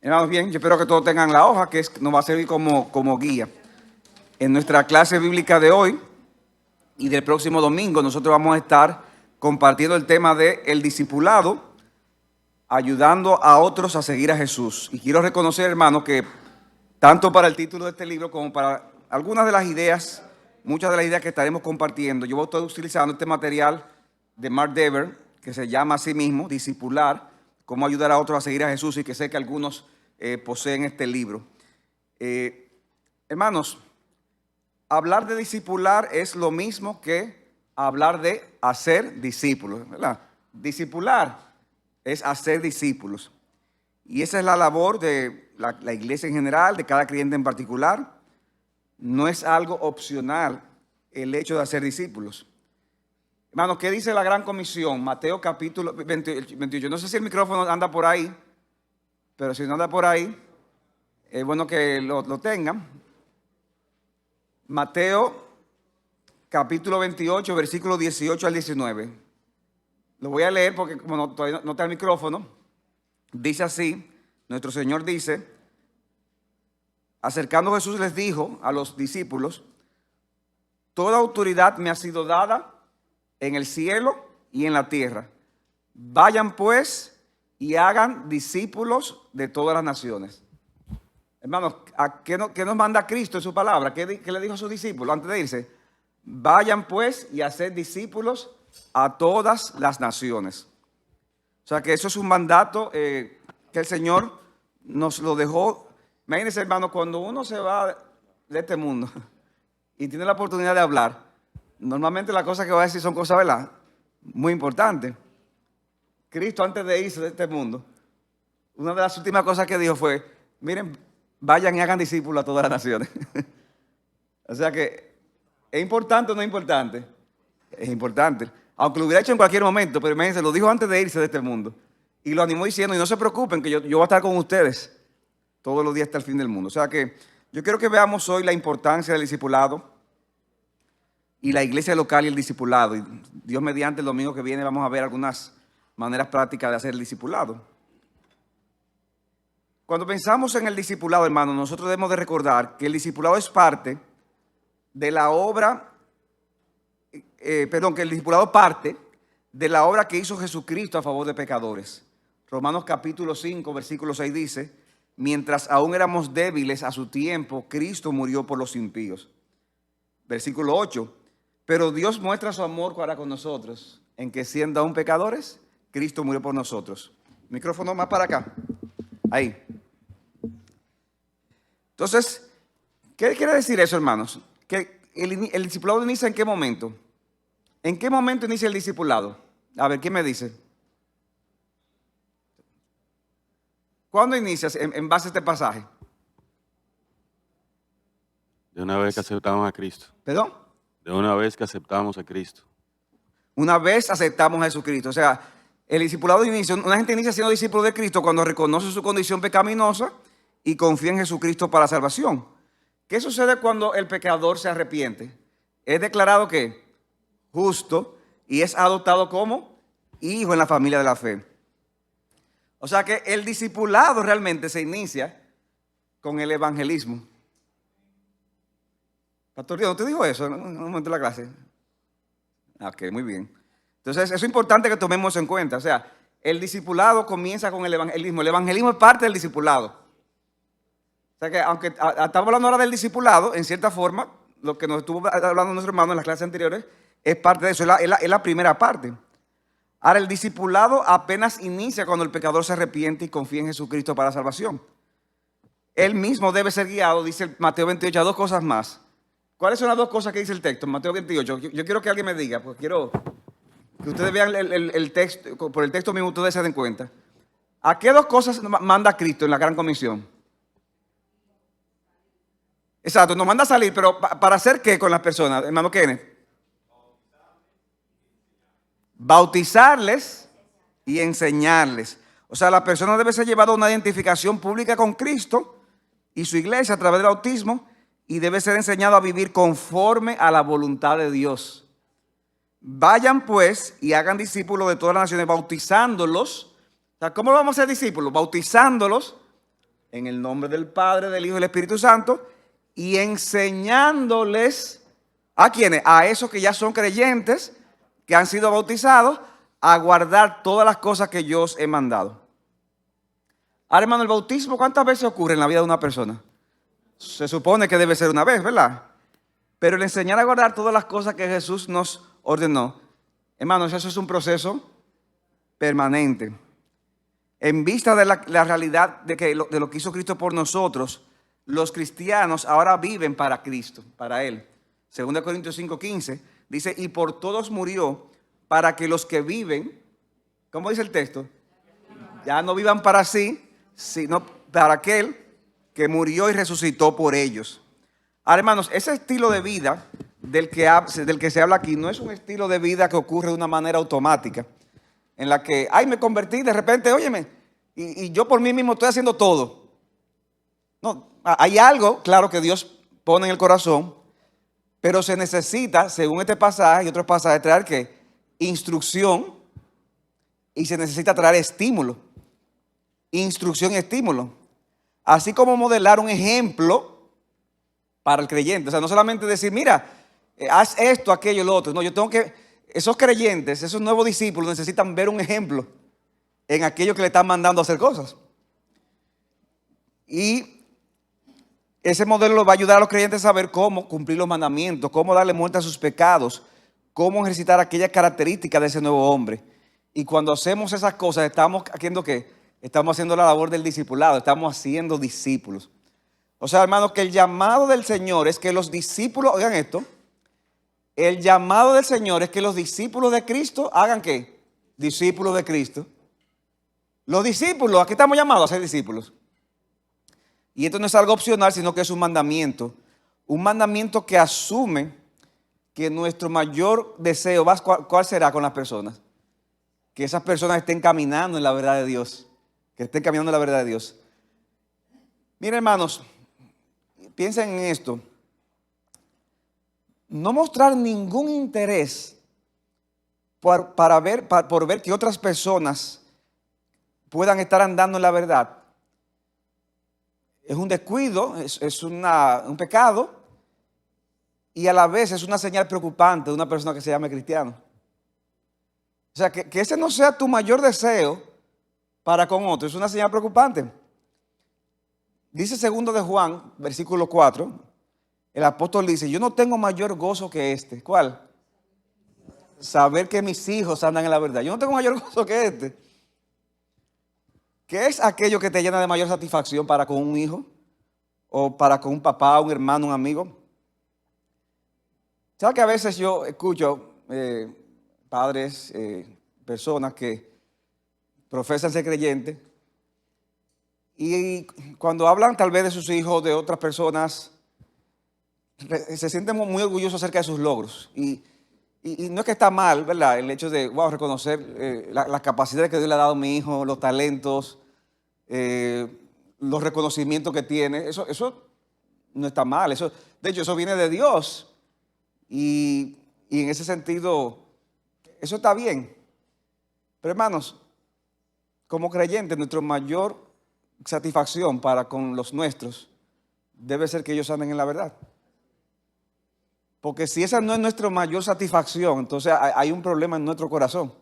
Hermanos, bien, yo espero que todos tengan la hoja que nos va a servir como guía. En nuestra clase bíblica de hoy y del próximo domingo, nosotros vamos a estar compartiendo el tema de el discipulado, ayudando a otros a seguir a Jesús. Y quiero reconocer, hermanos, que tanto para el título de este libro como para algunas de las ideas, muchas de las ideas que estaremos compartiendo, yo voy a estar utilizando este material de Mark Dever, que se llama a sí mismo Discipular, cómo ayudar a otros a seguir a Jesús, y que sé que algunos poseen este libro. Hermanos, hablar de discipular es lo mismo que hablar de hacer discípulos, ¿verdad? Discipular es hacer discípulos. Y esa es la labor de la iglesia en general, de cada creyente en particular. No es algo opcional el hecho de hacer discípulos. Hermanos, ¿qué dice la Gran Comisión? Mateo capítulo 28. No sé si el micrófono anda por ahí, pero si no anda por ahí, es bueno que lo tengan. Mateo capítulo 28, versículos 18 al 19. Lo voy a leer porque como todavía no está el micrófono. Dice así, nuestro Señor dice: acercando Jesús les dijo a los discípulos: toda autoridad me ha sido dada en el cielo y en la tierra. Vayan pues y hagan discípulos de todas las naciones. Hermanos, ¿qué nos manda Cristo en su palabra? ¿Qué le dijo a sus discípulos antes de irse? Vayan pues y hacer discípulos a todas las naciones. O sea que eso es un mandato que el Señor nos lo dejó. Imagínense, hermanos, cuando uno se va de este mundo y tiene la oportunidad de hablar, normalmente las cosas que va a decir son cosas, ¿verdad?, muy importantes. Cristo, antes de irse de este mundo, una de las últimas cosas que dijo fue: miren, vayan y hagan discípulos a todas las naciones. O sea que, ¿es importante o no es importante? Es importante. Aunque lo hubiera hecho en cualquier momento, pero imagínense, lo dijo antes de irse de este mundo. Y lo animó diciendo: y no se preocupen, que yo voy a estar con ustedes todos los días hasta el fin del mundo. O sea que yo quiero que veamos hoy la importancia del discipulado y la iglesia local y el discipulado. Y Dios mediante, el domingo que viene vamos a ver algunas maneras prácticas de hacer el discipulado. Cuando pensamos en el discipulado, hermanos, nosotros debemos de recordar que el discipulado es parte de la obra, que el discipulado parte de la obra que hizo Jesucristo a favor de pecadores. Romanos capítulo 5, versículo 6 dice: mientras aún éramos débiles a su tiempo, Cristo murió por los impíos. Versículo 8: pero Dios muestra su amor para con nosotros, en que siendo aún pecadores, Cristo murió por nosotros. Micrófono más para acá. Ahí. Entonces, ¿qué quiere decir eso, hermanos? Que el discipulado inicia ¿en qué momento? ¿En qué momento inicia el discipulado? A ver, ¿quién me dice? ¿Cuándo inicias en base a este pasaje? De una vez que aceptamos a Cristo. ¿Perdón? De una vez que aceptamos a Cristo. Una vez aceptamos a Jesucristo. O sea, el discipulado inicia, una gente inicia siendo discípulo de Cristo cuando reconoce su condición pecaminosa y confía en Jesucristo para la salvación. ¿Qué sucede cuando el pecador se arrepiente? Es declarado ¿qué? Justo, y es adoptado como hijo en la familia de la fe. O sea que el discipulado realmente se inicia con el evangelismo. Pastor Dios, ¿no te dijo eso en un momento de la clase? Ok, muy bien. Entonces, eso es importante que tomemos en cuenta. O sea, el discipulado comienza con el evangelismo. El evangelismo es parte del discipulado. O sea que, aunque estamos hablando ahora del discipulado, en cierta forma, lo que nos estuvo hablando nuestro hermano en las clases anteriores, es parte de eso, es la primera parte. Ahora, el discipulado apenas inicia cuando el pecador se arrepiente y confía en Jesucristo para la salvación. Él mismo debe ser guiado, dice Mateo 28, a dos cosas más. ¿Cuáles son las dos cosas que dice el texto en Mateo 28? Yo quiero que alguien me diga, porque quiero que ustedes vean el texto, por el texto mismo ustedes se den cuenta. ¿A qué dos cosas manda Cristo en la Gran Comisión? Exacto, nos manda a salir, pero ¿para hacer qué con las personas, hermano Kenneth? Bautizarles y enseñarles. O sea, la persona debe ser llevada a una identificación pública con Cristo y su iglesia a través del bautismo, y debe ser enseñado a vivir conforme a la voluntad de Dios. Vayan pues y hagan discípulos de todas las naciones, bautizándolos. O sea, ¿cómo vamos a ser discípulos? Bautizándolos En el nombre del Padre, del Hijo y del Espíritu Santo, y enseñándoles, ¿a quiénes? A esos que ya son creyentes, que han sido bautizados, a guardar todas las cosas que yo os he mandado. Ahora, hermano, el bautismo, ¿cuántas veces ocurre en la vida de una persona? Se supone que debe ser una vez, ¿verdad? Pero el enseñar a guardar todas las cosas que Jesús nos ordenó, hermanos, eso es un proceso permanente. En vista de la realidad de lo que hizo Cristo por nosotros, los cristianos ahora viven para Cristo, para Él. 2 Corintios 5:15 dice, y por todos murió para que los que viven, ¿cómo dice el texto? Ya no vivan para sí, sino para aquel que murió y resucitó por ellos. Ahora, hermanos, ese estilo de vida del que se habla aquí no es un estilo de vida que ocurre de una manera automática, en la que, ay, me convertí de repente, óyeme, y yo por mí mismo estoy haciendo todo. No, hay algo, claro, que Dios pone en el corazón, pero se necesita, según este pasaje y otros pasajes, traer ¿qué? Instrucción, y se necesita traer estímulo. Instrucción y estímulo. Así como modelar un ejemplo para el creyente. O sea, no solamente decir, mira, haz esto, aquello, lo otro. No, yo tengo que, esos creyentes, esos nuevos discípulos necesitan ver un ejemplo en aquello que le están mandando a hacer cosas. Y ese modelo va a ayudar a los creyentes a saber cómo cumplir los mandamientos, cómo darle muerte a sus pecados, cómo ejercitar aquellas características de ese nuevo hombre. Y cuando hacemos esas cosas, estamos haciendo ¿qué? Estamos haciendo la labor del discipulado, estamos haciendo discípulos. O sea, hermanos, que el llamado del Señor es que los discípulos, oigan esto, el llamado del Señor es que los discípulos de Cristo hagan ¿qué? Discípulos de Cristo. Los discípulos, ¿a qué estamos llamados a ser discípulos? Y esto no es algo opcional, sino que es un mandamiento que asume que nuestro mayor deseo, ¿cuál será con las personas? Que esas personas estén caminando en la verdad de Dios, que estén caminando en la verdad de Dios. Miren, hermanos, piensen en esto. No mostrar ningún interés por ver que otras personas puedan estar andando en la verdad es un descuido, es un pecado, y a la vez es una señal preocupante de una persona que se llame cristiano. O sea, que ese no sea tu mayor deseo para con otro, es una señal preocupante. Dice 2 de Juan, versículo 4, el apóstol dice, yo no tengo mayor gozo que este. ¿Cuál? Saber que mis hijos andan en la verdad. Yo no tengo mayor gozo que este. ¿Qué es aquello que te llena de mayor satisfacción para con un hijo? ¿O para con un papá, un hermano, un amigo? ¿Sabes que a veces yo escucho padres, personas que profesan ser creyentes y cuando hablan tal vez de sus hijos, de otras personas, se sienten muy orgullosos acerca de sus logros. Y no es que está mal, ¿verdad? El hecho de, reconocer las capacidades que Dios le ha dado a mi hijo, los talentos, los reconocimientos que tiene. Eso no está mal. De hecho, eso viene de Dios. Y en ese sentido, eso está bien. Pero hermanos, como creyentes, nuestra mayor satisfacción para con los nuestros debe ser que ellos anden en la verdad. Porque si esa no es nuestra mayor satisfacción, entonces hay un problema en nuestro corazón.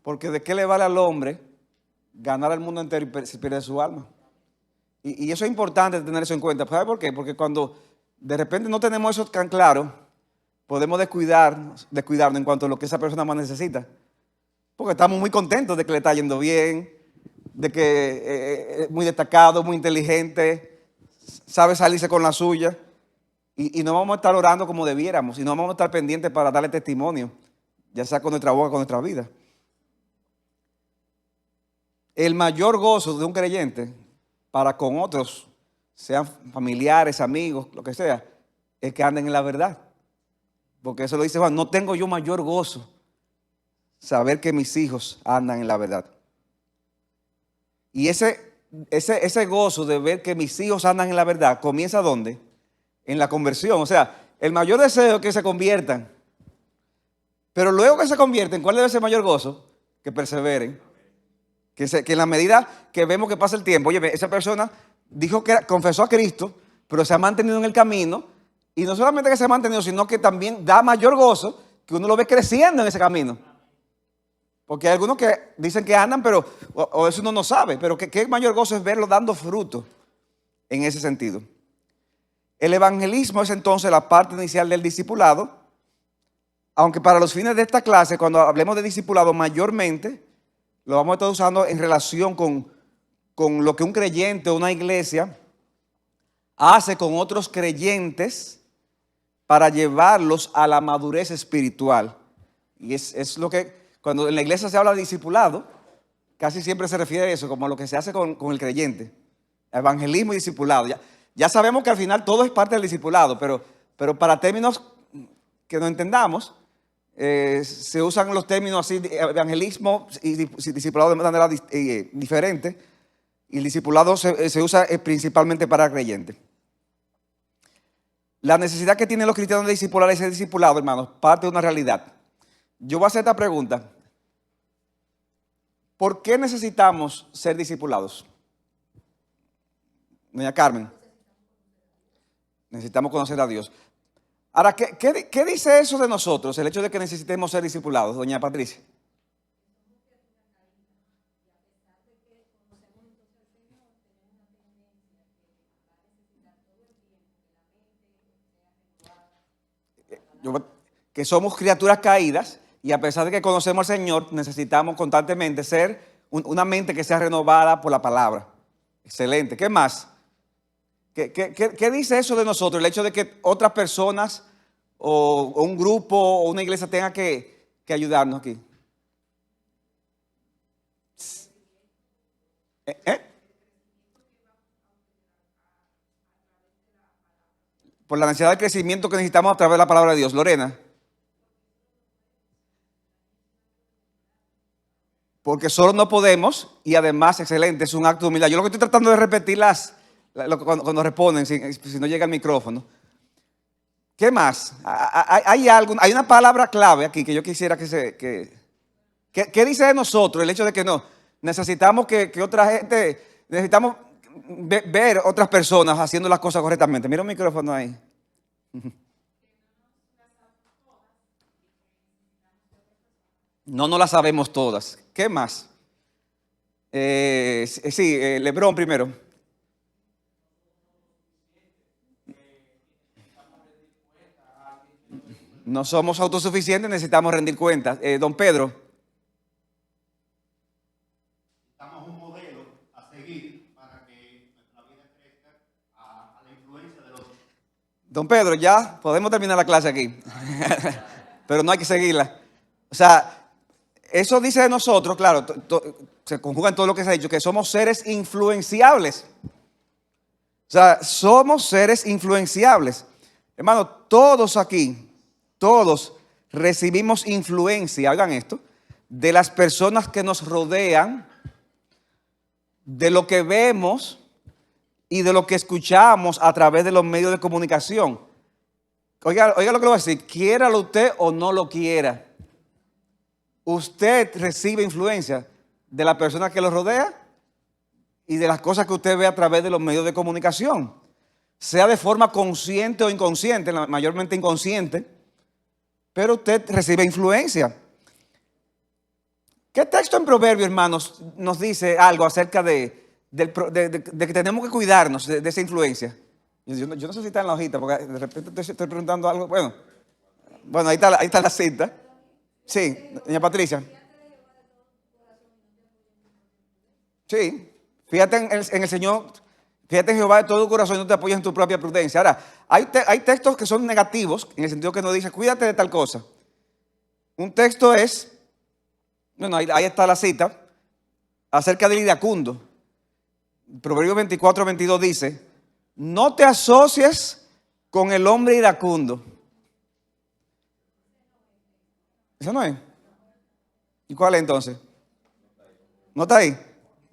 Porque ¿de qué le vale al hombre ganar al mundo entero y si pierde su alma? Y eso es importante tener eso en cuenta. ¿Sabe por qué? Porque cuando de repente no tenemos eso tan claro, podemos descuidarnos en cuanto a lo que esa persona más necesita. Porque estamos muy contentos de que le está yendo bien, de que es muy destacado, muy inteligente, sabe salirse con la suya. Y no vamos a estar orando como debiéramos, y no vamos a estar pendientes para darle testimonio, ya sea con nuestra boca, con nuestra vida. El mayor gozo de un creyente para con otros, sean familiares, amigos, lo que sea, es que anden en la verdad. Porque eso lo dice Juan, no tengo yo mayor gozo saber que mis hijos andan en la verdad. Y ese gozo de ver que mis hijos andan en la verdad, ¿comienza dónde? En la conversión. O sea, el mayor deseo es que se conviertan. Pero luego que se convierten, ¿cuál debe ser el mayor gozo? Que perseveren. Que en la medida que vemos que pasa el tiempo, oye, esa persona dijo que confesó a Cristo, pero se ha mantenido en el camino, y no solamente que se ha mantenido, sino que también da mayor gozo que uno lo ve creciendo en ese camino. Porque hay algunos que dicen que andan, pero o eso uno no sabe, pero qué mayor gozo es verlo dando fruto en ese sentido. El evangelismo es entonces la parte inicial del discipulado, aunque para los fines de esta clase, cuando hablemos de discipulado, mayormente lo vamos a estar usando en relación con lo que un creyente o una iglesia hace con otros creyentes para llevarlos a la madurez espiritual. Y es lo que, cuando en la iglesia se habla de discipulado, casi siempre se refiere a eso, como lo que se hace con el creyente. Evangelismo y discipulado. Ya sabemos que al final todo es parte del discipulado, pero para términos que no entendamos, se usan los términos así, evangelismo y discipulado de manera diferente, y el discipulado se usa principalmente para creyentes. La necesidad que tienen los cristianos de discipular y ser discipulados, hermanos, parte de una realidad. Yo voy a hacer esta pregunta. ¿Por qué necesitamos ser discipulados? Doña Carmen. Necesitamos conocer a Dios. Ahora, ¿qué dice eso de nosotros, el hecho de que necesitemos ser discipulados, doña Patricia? Que somos criaturas caídas y a pesar de que conocemos al Señor, necesitamos constantemente ser una mente que sea renovada por la palabra. Excelente. ¿Qué más? ¿Qué dice eso de nosotros? El hecho de que otras personas o un grupo o una iglesia tenga que ayudarnos aquí. Por la necesidad de crecimiento que necesitamos a través de la palabra de Dios. Lorena. Porque solo no podemos y además, excelente, es un acto de humildad. Yo lo que estoy tratando de repetir cuando responden, si no llega el micrófono. ¿Qué más? Hay una palabra clave aquí que yo quisiera ¿qué dice de nosotros el hecho de que no? Necesitamos que otra gente, necesitamos ver otras personas haciendo las cosas correctamente. Mira un micrófono ahí. No las sabemos todas. ¿Qué más? Lebrón primero. No somos autosuficientes, necesitamos rendir cuentas. Don Pedro. Necesitamos un modelo a seguir para que nuestra vida crezca a la influencia de los... Don Pedro, ya podemos terminar la clase aquí. Pero no hay que seguirla. O sea, eso dice de nosotros, claro, se conjuga en todo lo que se ha dicho, que somos seres influenciables. O sea, somos seres influenciables. Hermano, todos aquí, todos recibimos influencia, oigan esto, de las personas que nos rodean, de lo que vemos y de lo que escuchamos a través de los medios de comunicación. Oiga lo que le voy a decir, quiéralo usted o no lo quiera. Usted recibe influencia de la persona que lo rodea y de las cosas que usted ve a través de los medios de comunicación. Sea de forma consciente o inconsciente, mayormente inconsciente, pero usted recibe influencia. ¿Qué texto en Proverbios, hermanos, nos dice algo acerca de que tenemos que cuidarnos de esa influencia? Yo no sé si está en la hojita, porque de repente te estoy preguntando algo. Bueno, ahí está la cita. Sí, doña Patricia. Sí, fíjate en el Señor, fíjate en Jehová de todo tu corazón y no te apoyes en tu propia prudencia. Ahora, hay textos que son negativos, en el sentido que nos dice, cuídate de tal cosa. Un texto es, ahí está la cita, acerca del iracundo. Proverbios 24:22 dice, no te asocies con el hombre iracundo. ¿Eso no es? ¿Y cuál es entonces? ¿No está ahí?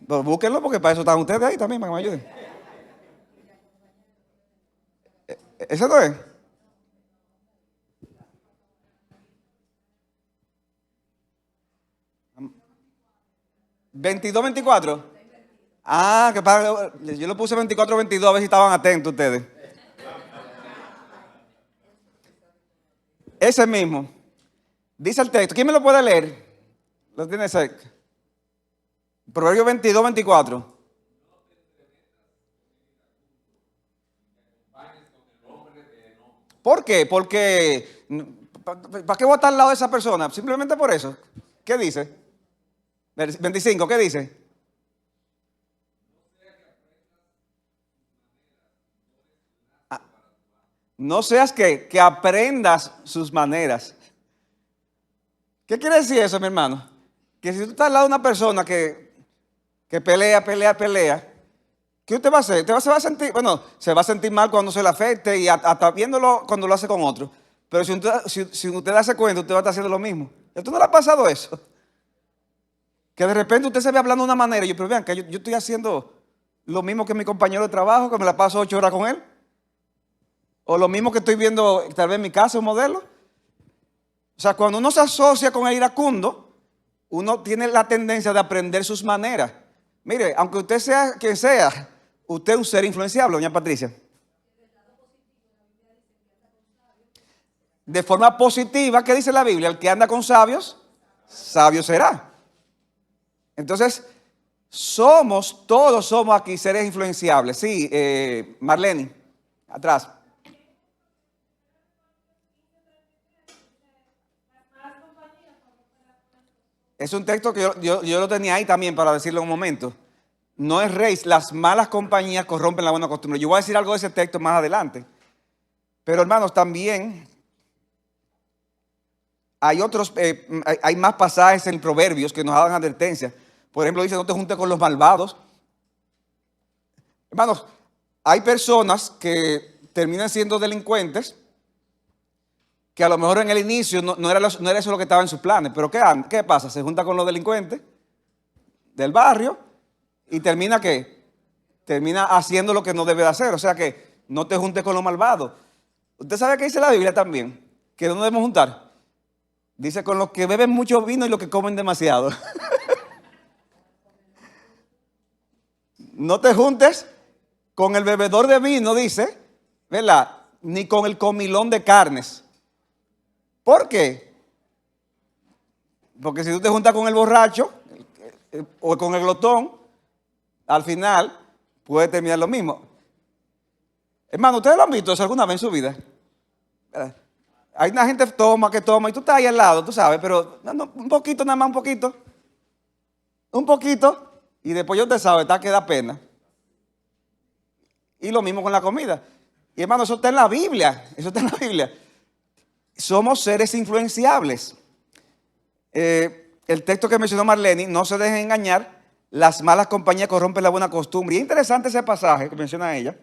Pues búsquenlo porque para eso están ustedes ahí también, para que me ayuden. ¿Eso no es? 22, 24. Ah, yo lo puse 24, 22, a ver si estaban atentos ustedes. Ese mismo. Dice el texto. ¿Quién me lo puede leer? Lo tiene cerca. Proverbios 22, 24. ¿Por qué? Porque, ¿para qué voy a estar al lado de esa persona? Simplemente por eso. ¿Qué dice? 25, ¿qué dice? No seas que aprendas sus maneras. ¿Qué quiere decir eso, mi hermano? Que si tú estás al lado de una persona que pelea, ¿qué usted va a hacer? Usted se va a sentir, bueno, se va a sentir mal cuando se le afecte y hasta viéndolo cuando lo hace con otro. Pero si usted hace cuenta, usted va a estar haciendo lo mismo. ¿A usted no le ha pasado eso? Que de repente usted se ve hablando de una manera y yo, pero vean, que yo estoy haciendo lo mismo que mi compañero de trabajo, que me la paso 8 horas con él. O lo mismo que estoy viendo tal vez en mi casa, un modelo. O sea, cuando uno se asocia con el iracundo, uno tiene la tendencia de aprender sus maneras. Mire, aunque usted sea quien sea, usted es un ser influenciable, doña Patricia. De forma positiva, ¿qué dice la Biblia? El que anda con sabios, sabio será. Entonces, todos somos aquí seres influenciables. Sí, Marlene, atrás. Es un texto que yo lo tenía ahí también para decirlo en un momento. No es rey, las malas compañías corrompen la buena costumbre. Yo voy a decir algo de ese texto más adelante. Pero hermanos, también hay más pasajes en Proverbios que nos dan advertencia. Por ejemplo, dice, no te juntes con los malvados. Hermanos, hay personas que terminan siendo delincuentes que a lo mejor en el inicio no era eso lo que estaba en sus planes. Pero ¿qué pasa? Se junta con los delincuentes del barrio y termina ¿qué? Termina haciendo lo que no debe de hacer. O sea que no te juntes con los malvados. ¿Usted sabe qué dice la Biblia también? Que no nos debemos juntar. Dice con los que beben mucho vino y los que comen demasiado. No te juntes con el bebedor de vino, dice, ¿verdad? Ni con el comilón de carnes. ¿Por qué? Porque si tú te juntas con el borracho o con el glotón, al final puede terminar lo mismo. Hermano, ¿ustedes lo han visto eso alguna vez en su vida? Hay una gente que toma y tú estás ahí al lado, tú sabes, pero un poquito, nada más un poquito. Un poquito, y después yo te sabe, está que da pena. Y lo mismo con la comida. Y hermano, eso está en la Biblia, Somos seres influenciables. El texto que mencionó Marlene, no se dejen engañar, las malas compañías corrompen la buena costumbre. Y es interesante ese pasaje que menciona ella,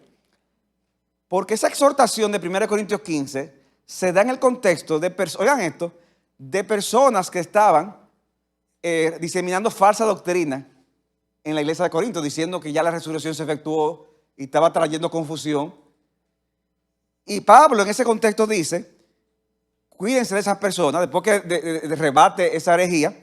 porque esa exhortación de 1 Corintios 15 se da en el contexto oigan esto, de personas que estaban diseminando falsa doctrina en la iglesia de Corinto, diciendo que ya la resurrección se efectuó y estaba trayendo confusión. Y Pablo en ese contexto dice, cuídense de esas personas, después que rebate esa herejía,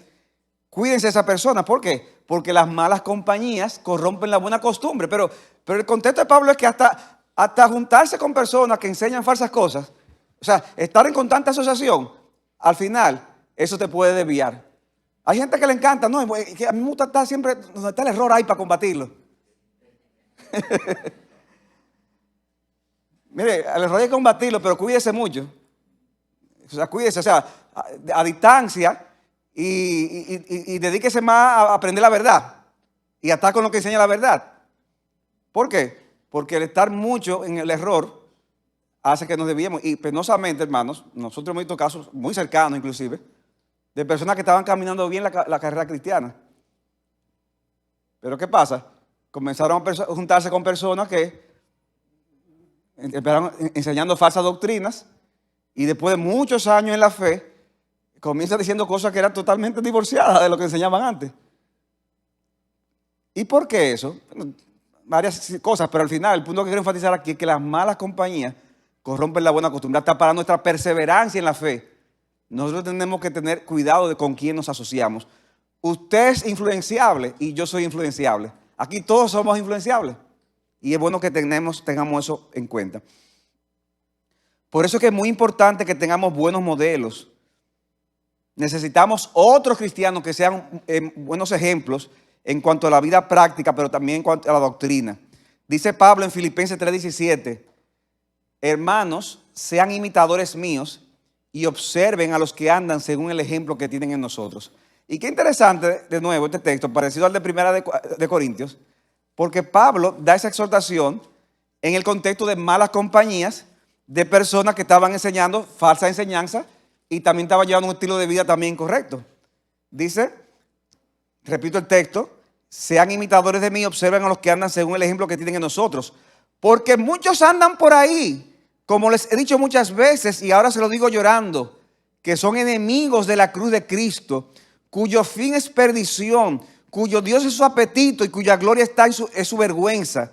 cuídense de esas personas. ¿Por qué? Porque las malas compañías corrompen la buena costumbre. Pero el contexto de Pablo es que hasta juntarse con personas que enseñan falsas cosas, o sea, estar en constante asociación, al final, eso te puede desviar. Hay gente que le encanta, no, que a mí me gusta estar siempre donde está el error ahí para combatirlo. Mire, el error hay que combatirlo, pero cuídese mucho. O sea, cuídese, o sea, a distancia y dedíquese más a aprender la verdad y a estar con lo que enseña la verdad. ¿Por qué? Porque el estar mucho en el error hace que nos desviemos. Y penosamente, hermanos, nosotros hemos visto casos muy cercanos inclusive, de personas que estaban caminando bien la carrera cristiana. Pero ¿qué pasa? Comenzaron a juntarse con personas que empezaron enseñando falsas doctrinas y después de muchos años en la fe, comienzan diciendo cosas que eran totalmente divorciadas de lo que enseñaban antes. ¿Y por qué eso? Bueno, varias cosas, pero al final el punto que quiero enfatizar aquí es que las malas compañías corrompen la buena costumbre. Hasta para nuestra perseverancia en la fe, nosotros tenemos que tener cuidado de con quién nos asociamos. Usted es influenciable y yo soy influenciable. Aquí todos somos influenciables. Y es bueno que tengamos eso en cuenta. Por eso es que es muy importante que tengamos buenos modelos. Necesitamos otros cristianos que sean buenos ejemplos en cuanto a la vida práctica, pero también en cuanto a la doctrina. Dice Pablo en Filipenses 3:17, hermanos, sean imitadores míos y observen a los que andan según el ejemplo que tienen en nosotros. Y qué interesante, de nuevo, este texto, parecido al de Primera de Corintios, porque Pablo da esa exhortación en el contexto de malas compañías, de personas que estaban enseñando falsa enseñanza y también estaban llevando un estilo de vida también incorrecto. Dice, repito el texto, sean imitadores de mí, observen a los que andan según el ejemplo que tienen en nosotros. Porque muchos andan por ahí, como les he dicho muchas veces, y ahora se lo digo llorando, que son enemigos de la cruz de Cristo, cuyo fin es perdición, cuyo Dios es su apetito y cuya gloria está en su vergüenza,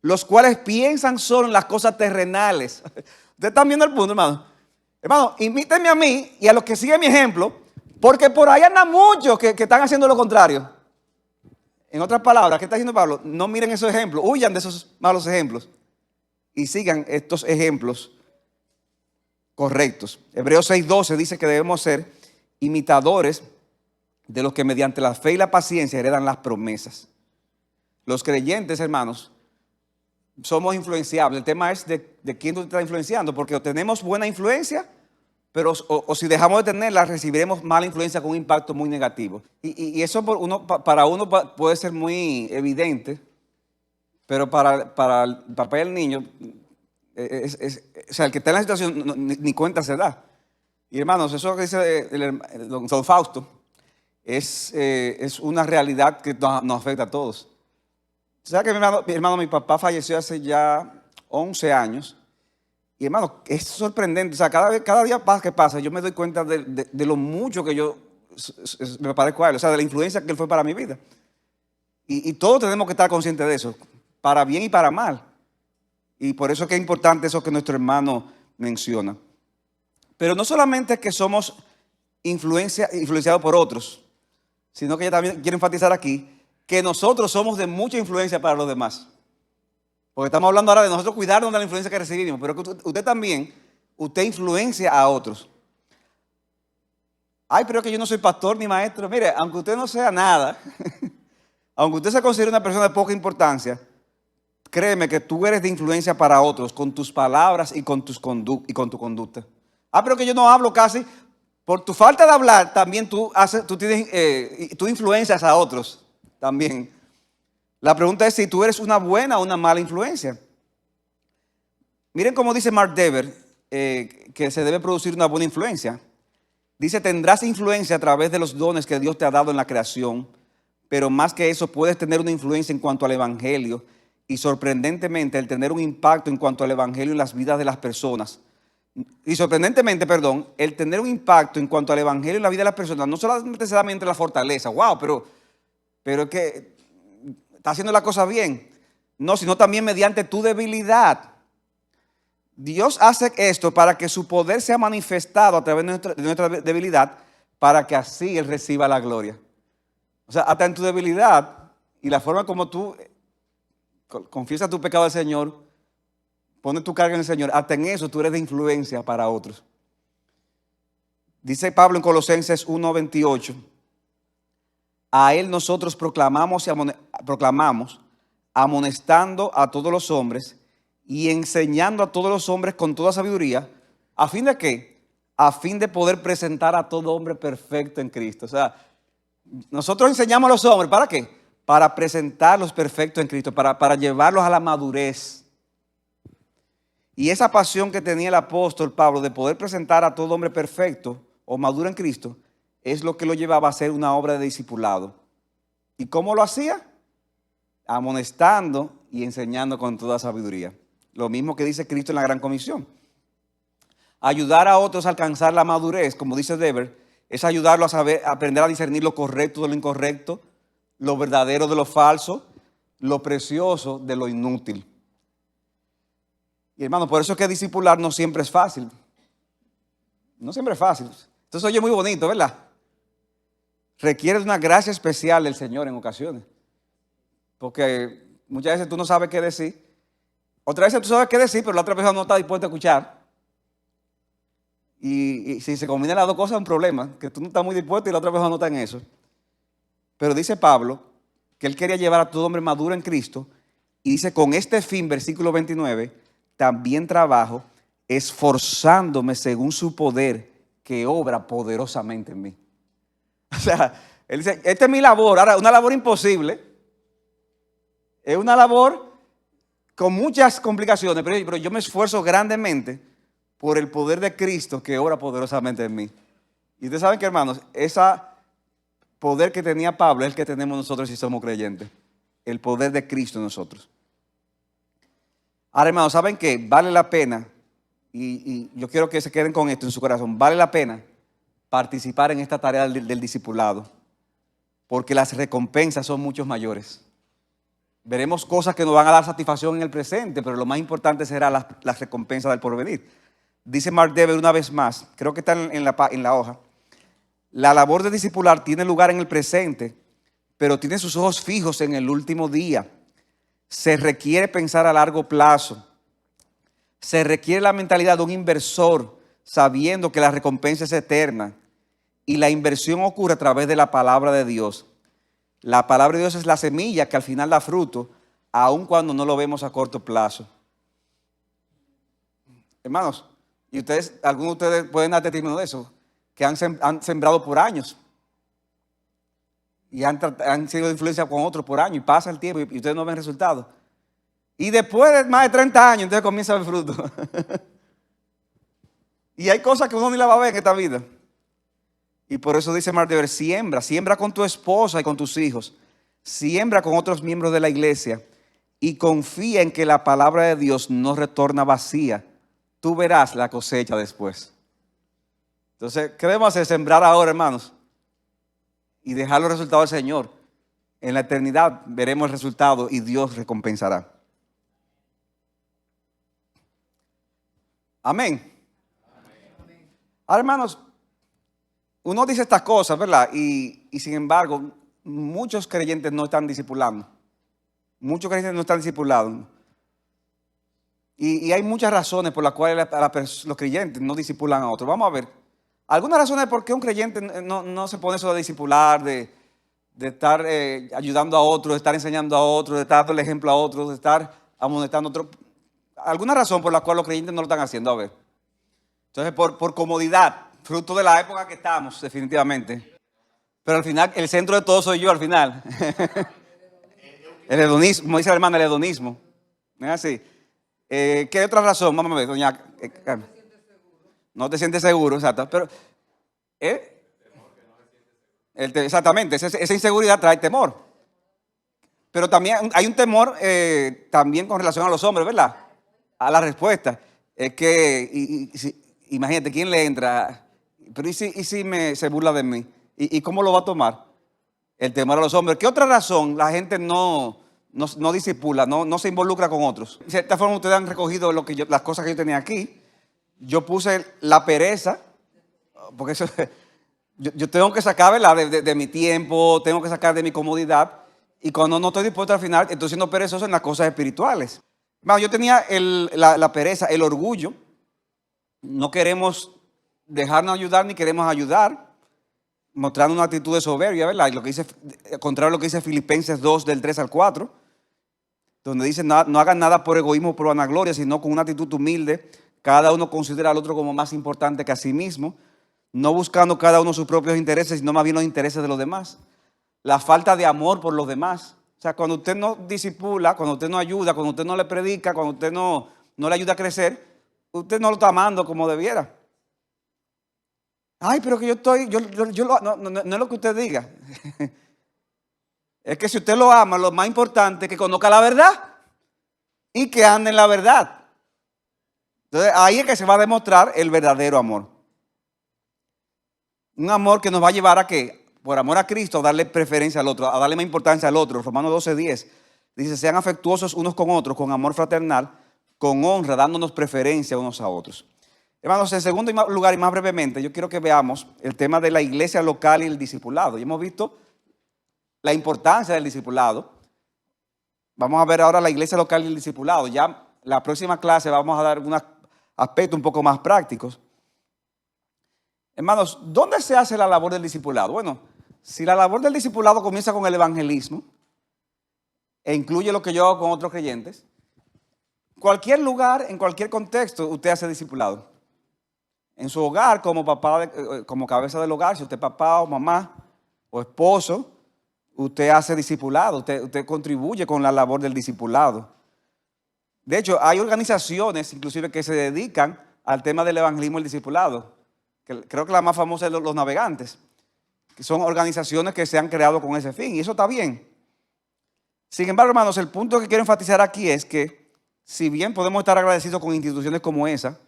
los cuales piensan solo en las cosas terrenales. Ustedes están viendo el punto, hermano. Hermano, imítenme a mí y a los que siguen mi ejemplo, porque por ahí andan muchos que están haciendo lo contrario. En otras palabras, ¿qué está diciendo Pablo? No miren esos ejemplos, huyan de esos malos ejemplos y sigan estos ejemplos correctos. Hebreos 6:12 dice que debemos ser imitadores de los que mediante la fe y la paciencia heredan las promesas. Los creyentes, hermanos, somos influenciables. El tema es de quién tú te estás influenciando, porque o tenemos buena influencia, pero o si dejamos de tenerla, recibiremos mala influencia con un impacto muy negativo. Y eso para uno puede ser muy evidente, pero para el papá y el niño, o sea, el que está en la situación ni cuenta se da. Y hermanos, eso que dice el don Fausto es una realidad que nos afecta a todos. O sea que mi papá falleció hace ya 11 años. Y hermano, es sorprendente. O sea, cada día que pasa, yo me doy cuenta de lo mucho que yo me parezco a él. O sea, de la influencia que él fue para mi vida. Y todos tenemos que estar conscientes de eso, para bien y para mal. Y por eso es que es importante eso que nuestro hermano menciona. Pero no solamente es que somos influenciados por otros, sino que yo también quiero enfatizar aquí que nosotros somos de mucha influencia para los demás. Porque estamos hablando ahora de nosotros cuidarnos de la influencia que recibimos, pero que usted también, usted influencia a otros. Ay, pero es que yo no soy pastor ni maestro. Mire, aunque usted no sea nada, aunque usted se considere una persona de poca importancia, créeme que tú eres de influencia para otros con tus palabras y con tu conducta. Ah, pero que yo no hablo casi. Por tu falta de hablar, también tú influencias a otros también. La pregunta es si tú eres una buena o una mala influencia. Miren cómo dice Mark Dever que se debe producir una buena influencia. Dice, tendrás influencia a través de los dones que Dios te ha dado en la creación, pero más que eso puedes tener una influencia en cuanto al evangelio y sorprendentemente el tener un impacto en cuanto al evangelio en las vidas de las personas. Y sorprendentemente, perdón, el tener un impacto en cuanto al evangelio en la vida de las personas no solamente se da mediante la fortaleza, wow, pero es que está haciendo la cosa bien. No, sino también mediante tu debilidad. Dios hace esto para que su poder sea manifestado a través de nuestra debilidad, para que así Él reciba la gloria. O sea, hasta en tu debilidad y la forma como tú confiesas tu pecado al Señor, pones tu carga en el Señor, hasta en eso tú eres de influencia para otros. Dice Pablo en Colosenses 1:28, a Él nosotros proclamamos, amonestando a todos los hombres y enseñando a todos los hombres con toda sabiduría, ¿a fin de qué? A fin de poder presentar a todo hombre perfecto en Cristo. O sea, nosotros enseñamos a los hombres, ¿para qué? Para presentarlos perfectos en Cristo, para llevarlos a la madurez. Y esa pasión que tenía el apóstol Pablo de poder presentar a todo hombre perfecto o maduro en Cristo, es lo que lo llevaba a hacer una obra de discipulado. ¿Y cómo lo hacía? Amonestando y enseñando con toda sabiduría. Lo mismo que dice Cristo en la Gran Comisión. Ayudar a otros a alcanzar la madurez, como dice Dever, es ayudarlo a saber, a aprender a discernir lo correcto de lo incorrecto, lo verdadero de lo falso, lo precioso de lo inútil. Y hermano, por eso es que discipular no siempre es fácil. No siempre es fácil. Entonces oye muy bonito, ¿verdad? requiere de una gracia especial del Señor en ocasiones. Porque muchas veces tú no sabes qué decir. Otras veces tú sabes qué decir, pero la otra persona no está dispuesta a escuchar. Y si se combinan las dos cosas es un problema, que tú no estás muy dispuesto y la otra persona no está en eso. Pero dice Pablo que él quería llevar a todo hombre maduro en Cristo. Y dice, con este fin, versículo 29, también trabajo esforzándome según su poder que obra poderosamente en mí. O sea, él dice, esta es mi labor. Ahora, una labor imposible. Es una labor con muchas complicaciones, pero yo me esfuerzo grandemente por el poder de Cristo que obra poderosamente en mí. Y ustedes saben que, hermanos, ese poder que tenía Pablo es el que tenemos nosotros si somos creyentes. El poder de Cristo en nosotros. Ahora, hermanos, ¿saben qué? Vale la pena, y yo quiero que se queden con esto en su corazón, vale la pena participar en esta tarea del discipulado, porque las recompensas son mucho mayores. Veremos cosas que nos van a dar satisfacción en el presente, pero lo más importante será las recompensas del porvenir. Dice Mark Dever una vez más, creo que está en la hoja, la labor de discipular tiene lugar en el presente, pero tiene sus ojos fijos en el último día. Se requiere pensar a largo plazo. Se requiere la mentalidad de un inversor, sabiendo que la recompensa es eterna. Y la inversión ocurre a través de la palabra de Dios. La palabra de Dios es la semilla que al final da fruto, aun cuando no lo vemos a corto plazo. Hermanos, y algunos de ustedes pueden dar testimonio de eso, que han sembrado por años. Y han sido de influencia con otros por años. Y pasa el tiempo y ustedes no ven resultados. Y después de más de 30 años, entonces comienza a ver fruto. Y hay cosas que uno ni la va a ver en esta vida. Y por eso dice Mark Dever, siembra con tu esposa y con tus hijos. Siembra con otros miembros de la iglesia. Y confía en que la palabra de Dios no retorna vacía. Tú verás la cosecha después. Entonces, ¿qué debemos hacer? Sembrar ahora, hermanos. Y dejar los resultados del Señor. En la eternidad veremos el resultado y Dios recompensará. Amén. Ahora, hermanos, uno dice estas cosas, ¿verdad? Y sin embargo, muchos creyentes no están discipulando. Muchos creyentes no están discipulando. Y hay muchas razones por las cuales los creyentes no discipulan a otros. Vamos a ver. Algunas razones por qué un creyente no se pone eso de discipular, de estar ayudando a otros, de estar enseñando a otros, de estar dando el ejemplo a otros, de estar amonestando a otros. Alguna razón por la cual los creyentes no lo están haciendo, a ver. Entonces, por comodidad, fruto de la época que estamos, definitivamente. Pero al final, el centro de todo soy yo, al final. El hedonismo, como dice la hermana, el hedonismo. ¿No es así? ¿Qué otra razón? Vamos a ver, doña. No te sientes seguro, exacto. Pero, exactamente, esa inseguridad trae temor. Pero también hay un temor también con relación a los hombres, ¿verdad? A la respuesta. Es que, imagínate, ¿quién le entra? Pero ¿y si se burla de mí? ¿Y cómo lo va a tomar? El temor a los hombres. ¿Qué otra razón la gente no discipula, no se involucra con otros? De cierta forma, ustedes han recogido las cosas que yo tenía aquí. Yo puse la pereza, porque eso, yo tengo que sacar, ¿verdad? De mi tiempo, tengo que sacar de mi comodidad. Y cuando no estoy dispuesto al final, estoy siendo perezoso en las cosas espirituales. Bueno, yo tenía la pereza, el orgullo. No queremos dejarnos ayudar ni queremos ayudar, mostrando una actitud de soberbia, ¿verdad? Y lo que dice, contrario a lo que dice Filipenses 2, del 3 al 4, donde dice, no hagan nada por egoísmo o por vanagloria, sino con una actitud humilde. Cada uno considera al otro como más importante que a sí mismo, no buscando cada uno sus propios intereses, sino más bien los intereses de los demás. La falta de amor por los demás. O sea, cuando usted no discipula, cuando usted no ayuda, cuando usted no le predica, cuando usted no le ayuda a crecer, usted no lo está amando como debiera. Ay, pero que no es lo que usted diga. Es que si usted lo ama, lo más importante es que conozca la verdad y que ande en la verdad. Entonces, ahí es que se va a demostrar el verdadero amor. Un amor que nos va a llevar a ¿qué? Por amor a Cristo, a darle preferencia al otro, a darle más importancia al otro. Romanos 12:10 dice, sean afectuosos unos con otros, con amor fraternal, con honra, dándonos preferencia unos a otros. Hermanos, en segundo lugar y más brevemente, yo quiero que veamos el tema de la iglesia local y el discipulado. Y hemos visto la importancia del discipulado. Vamos a ver ahora la iglesia local y el discipulado. Ya la próxima clase vamos a dar unos aspectos un poco más prácticos. Hermanos, ¿dónde se hace la labor del discipulado? Bueno, si la labor del discipulado comienza con el evangelismo e incluye lo que yo hago con otros creyentes, cualquier lugar, en cualquier contexto, usted hace discipulado. En su hogar, como papá, como cabeza del hogar, si usted es papá o mamá o esposo, usted hace discipulado, usted contribuye con la labor del discipulado. De hecho, hay organizaciones inclusive que se dedican al tema del evangelismo y el discipulado. Creo que la más famosa es los navegantes, que son organizaciones que se han creado con ese fin, y eso está bien. Sin embargo, hermanos, el punto que quiero enfatizar aquí es que si bien podemos estar agradecidos con instituciones como esa,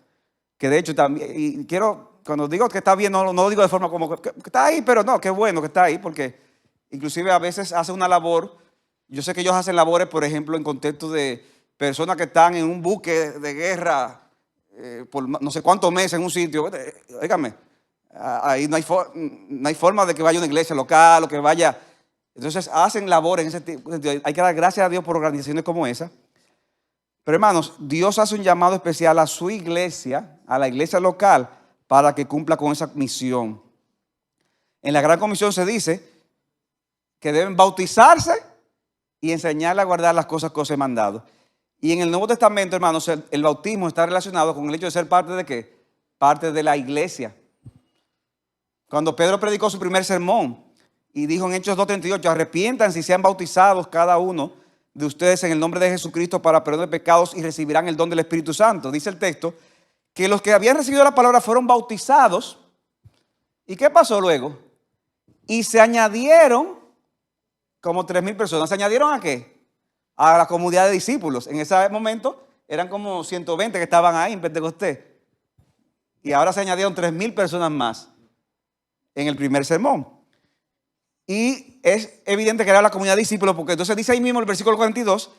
que de hecho también, y quiero, cuando digo que está bien, no lo digo de forma como que está ahí, pero no, qué bueno que está ahí, porque inclusive a veces hace una labor. Yo sé que ellos hacen labores, por ejemplo, en contexto de personas que están en un buque de guerra por no sé cuántos meses en un sitio. Óigame, ahí no hay forma de que vaya a una iglesia local o que vaya. Entonces hacen labores en ese tipo. Hay que dar gracias a Dios por organizaciones como esa. Pero hermanos, Dios hace un llamado especial a su iglesia, a la iglesia local, para que cumpla con esa misión. En la Gran Comisión se dice que deben bautizarse y enseñarle a guardar las cosas que os he mandado. Y en el Nuevo Testamento, hermanos, el bautismo está relacionado con el hecho de ser parte de ¿qué? Parte de la iglesia. Cuando Pedro predicó su primer sermón y dijo en Hechos 2:38, arrepiéntanse y sean bautizados cada uno de ustedes en el nombre de Jesucristo para perdón de pecados y recibirán el don del Espíritu Santo. Dice el texto que los que habían recibido la palabra fueron bautizados. ¿Y qué pasó luego? Y se añadieron como 3,000 personas. ¿Se añadieron a qué? A la comunidad de discípulos. En ese momento eran como 120 que estaban ahí en Pentecostés. Y ahora se añadieron 3,000 personas más en el primer sermón. Y es evidente que era la comunidad de discípulos, porque entonces dice ahí mismo el versículo 42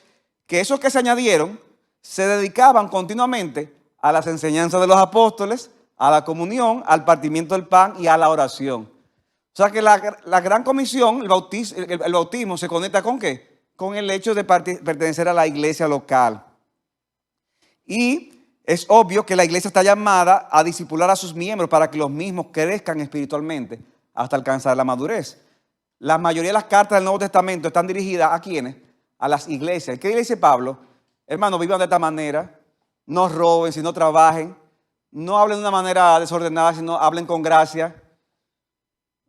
que esos que se añadieron se dedicaban continuamente a las enseñanzas de los apóstoles, a la comunión, al partimiento del pan y a la oración. O sea que la gran comisión, el bautismo se conecta ¿con qué? Con el hecho de pertenecer a la iglesia local. Y es obvio que la iglesia está llamada a discipular a sus miembros para que los mismos crezcan espiritualmente hasta alcanzar la madurez. La mayoría de las cartas del Nuevo Testamento están dirigidas ¿a quiénes? A las iglesias. ¿Qué dice Pablo? Hermanos, vivan de esta manera, no roben, sino trabajen, no hablen de una manera desordenada, sino hablen con gracia,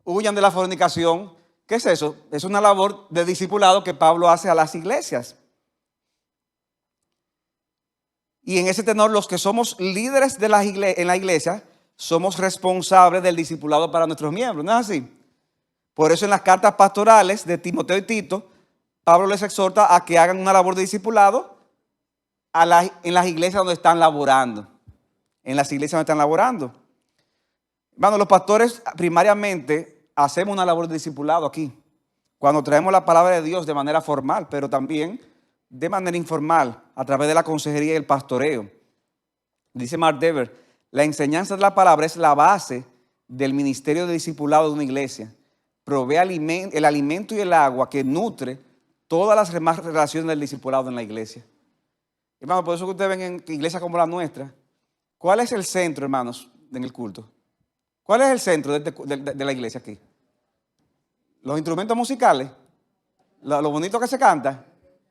huyan de la fornicación. ¿Qué es eso? Es una labor de discipulado que Pablo hace a las iglesias. Y en ese tenor, los que somos líderes de en la iglesia, somos responsables del discipulado para nuestros miembros, ¿no es así? Por eso en las cartas pastorales de Timoteo y Tito, Pablo les exhorta a que hagan una labor de discipulado en las iglesias donde están laborando. En las iglesias donde están laborando. Hermanos, los pastores primariamente hacemos una labor de discipulado aquí. Cuando traemos la palabra de Dios de manera formal, pero también de manera informal, a través de la consejería y el pastoreo. Dice Mark Dever, la enseñanza de la palabra es la base del ministerio de discipulado de una iglesia. Provee el alimento y el agua que nutre todas las demás relaciones del discipulado en la iglesia. Hermanos, por eso que ustedes ven en iglesias como la nuestra, ¿cuál es el centro, hermanos, en el culto? ¿Cuál es el centro de la iglesia aquí? Los instrumentos musicales, lo bonito que se canta,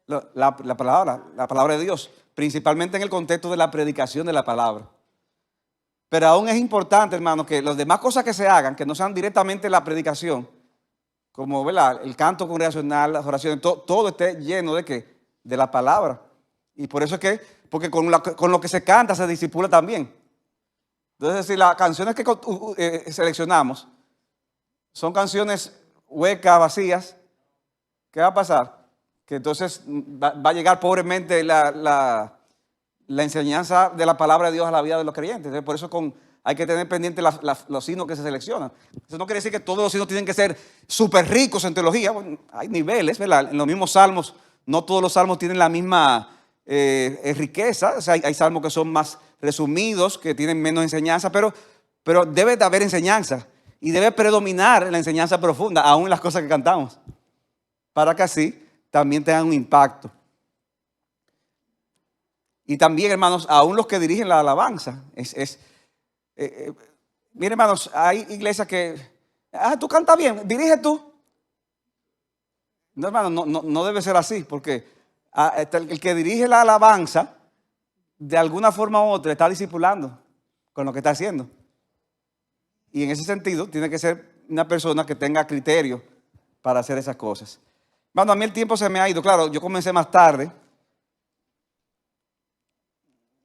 la palabra de Dios, principalmente en el contexto de la predicación de la palabra. Pero aún es importante, hermanos, que las demás cosas que se hagan, que no sean directamente la predicación, como ¿verdad? El canto congregacional, las oraciones, todo esté lleno de ¿qué? De la palabra. Y por eso es que, porque con lo que se canta se discipula también. Entonces, si las canciones que seleccionamos son canciones huecas, vacías, ¿qué va a pasar? Que entonces va a llegar pobremente la enseñanza de la palabra de Dios a la vida de los creyentes. Entonces, por eso hay que tener pendiente los himnos que se seleccionan. Eso no quiere decir que todos los himnos tienen que ser súper ricos en teología. Bueno, hay niveles, ¿verdad? En los mismos salmos, no todos los salmos tienen la misma riqueza. O sea, hay salmos que son más resumidos que tienen menos enseñanza, pero debe de haber enseñanza y debe predominar la enseñanza profunda, aún en las cosas que cantamos, para que así también tengan un impacto. Y también, hermanos, aún los que dirigen la alabanza. Miren, hermanos, hay iglesias que, tú cantas bien, dirige tú. No, hermano, no debe ser así, porque el que dirige la alabanza, de alguna forma u otra, está discipulando con lo que está haciendo. Y en ese sentido, tiene que ser una persona que tenga criterio para hacer esas cosas. Hermano, a mí el tiempo se me ha ido. Claro, yo comencé más tarde.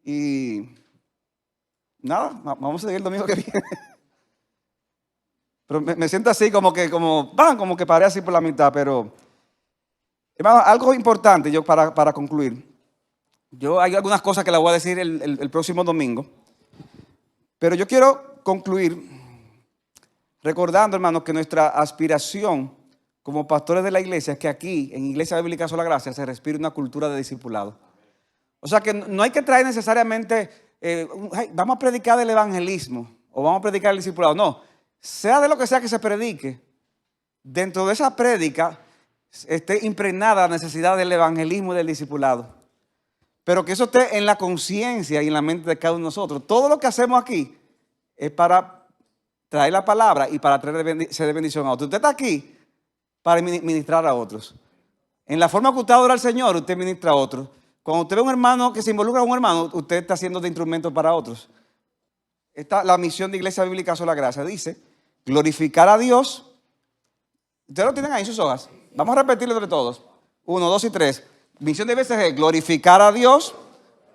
Y nada, vamos a seguir el domingo que viene. Pero me siento así como que paré así por la mitad. Pero, hermano, algo importante yo para concluir. Hay algunas cosas que las voy a decir el próximo domingo. Pero yo quiero concluir recordando, hermanos, que nuestra aspiración como pastores de la iglesia es que aquí, en Iglesia Bíblica Sola Gracia, se respire una cultura de discipulado. O sea que no hay que traer necesariamente, vamos a predicar del evangelismo o vamos a predicar el discipulado. No, sea de lo que sea que se predique, dentro de esa prédica esté impregnada la necesidad del evangelismo y del discipulado. Pero que eso esté en la conciencia y en la mente de cada uno de nosotros. Todo lo que hacemos aquí es para traer la palabra y para ser de bendición a otros. Usted está aquí para ministrar a otros. En la forma que usted adora al Señor, usted ministra a otros. Cuando usted ve a un hermano que se involucra a un hermano, usted está haciendo de instrumento para otros. La misión de Iglesia Bíblica Sola Gracia dice, glorificar a Dios. Ustedes lo tienen ahí en sus hojas. Vamos a repetirlo entre todos. 1, 2 y 3. Misión de BCG, glorificar a Dios,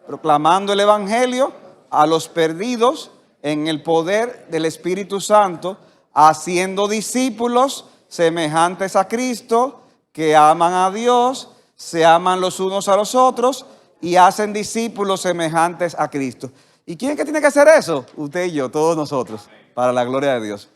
proclamando el evangelio a los perdidos en el poder del Espíritu Santo, haciendo discípulos semejantes a Cristo, que aman a Dios, se aman los unos a los otros y hacen discípulos semejantes a Cristo. ¿Y quién es que tiene que hacer eso? Usted y yo, todos nosotros, para la gloria de Dios.